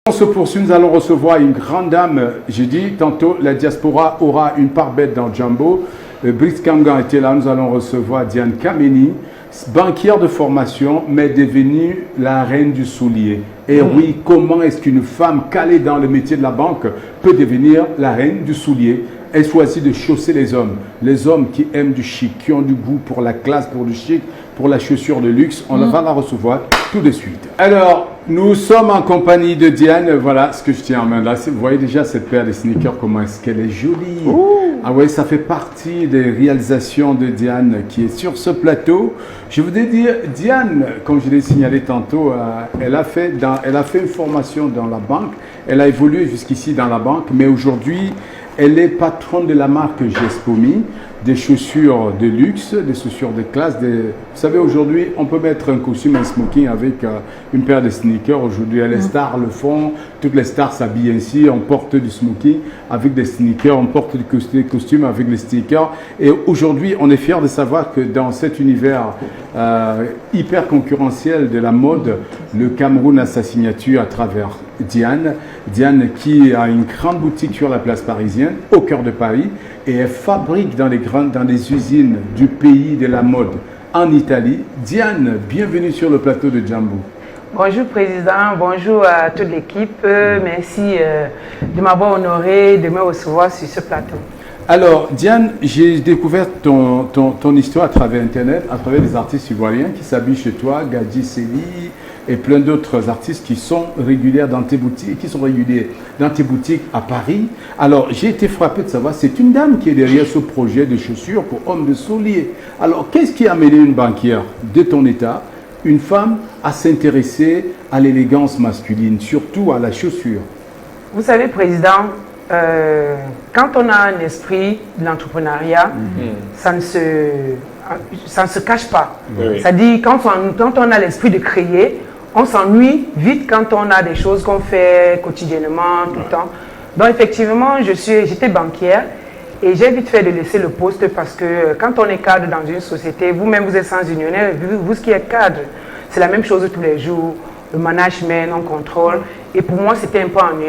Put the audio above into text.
On se poursuit, nous allons recevoir une grande dame. J'ai dit tantôt, la diaspora aura une part bête dans Jambo. Brice Kangan était là, nous allons recevoir Diane Kameni, banquière de formation, mais devenue la reine du soulier. Et oui, comment est-ce qu'une femme calée dans le métier de la banque peut devenir la reine du soulier? Elle choisit de chausser les hommes qui aiment du chic, qui ont du goût pour la classe, pour le chic, pour la chaussure de luxe. On va la recevoir tout de suite. Alors, nous sommes en compagnie de Diane. Voilà ce que je tiens en main là. Vous voyez déjà cette paire de sneakers, comment est-ce qu'elle est jolie. Ah oui, ça fait partie des réalisations de Diane qui est sur ce plateau. Je voudrais dire, Diane, comme je l'ai signalé tantôt, elle a fait une formation dans la banque. Elle a évolué jusqu'ici dans la banque, mais aujourd'hui, elle est patronne de la marque Gespomi, des chaussures de luxe, des chaussures de classe. Vous savez, aujourd'hui, on peut mettre un costume, un smoking avec une paire de sneakers. Aujourd'hui, les stars le font. Toutes les stars s'habillent ainsi. On porte du smoking avec des sneakers. On porte des costumes avec des sneakers. Et aujourd'hui, on est fiers de savoir que dans cet univers hyper concurrentiel de la mode, le Cameroun a sa signature à travers Diane. Diane qui a une grande boutique sur la place parisienne, au cœur de Paris, et elle fabrique dans les usines du pays de la mode en Italie. Diane, bienvenue sur le plateau de Jambo. Bonjour Président, bonjour à toute l'équipe. Merci de m'avoir honoré, de me recevoir sur ce plateau. Alors, Diane, j'ai découvert ton histoire à travers Internet, à travers des artistes ivoiriens qui s'habillent chez toi, Gadji Seli et plein d'autres artistes qui sont réguliers dans tes boutiques, à Paris. Alors, j'ai été frappé de savoir, c'est une dame qui est derrière ce projet de chaussures pour hommes de souliers. Alors, qu'est-ce qui a amené une banquière de ton état, une femme, à s'intéresser à l'élégance masculine, surtout à la chaussure? Vous savez, Président, quand on a un esprit de l'entrepreneuriat, ça ne se cache pas. C'est-à-dire, quand on a l'esprit de créer, on s'ennuie vite quand on a des choses qu'on fait quotidiennement, tout le temps. Donc, effectivement, j'étais banquière et j'ai vite fait de laisser le poste parce que quand on est cadre dans une société, vous-même, vous êtes sans unionnaire, vous qui êtes cadre, c'est la même chose tous les jours. Le management, on contrôle. Et pour moi, c'était un peu ennuyeux.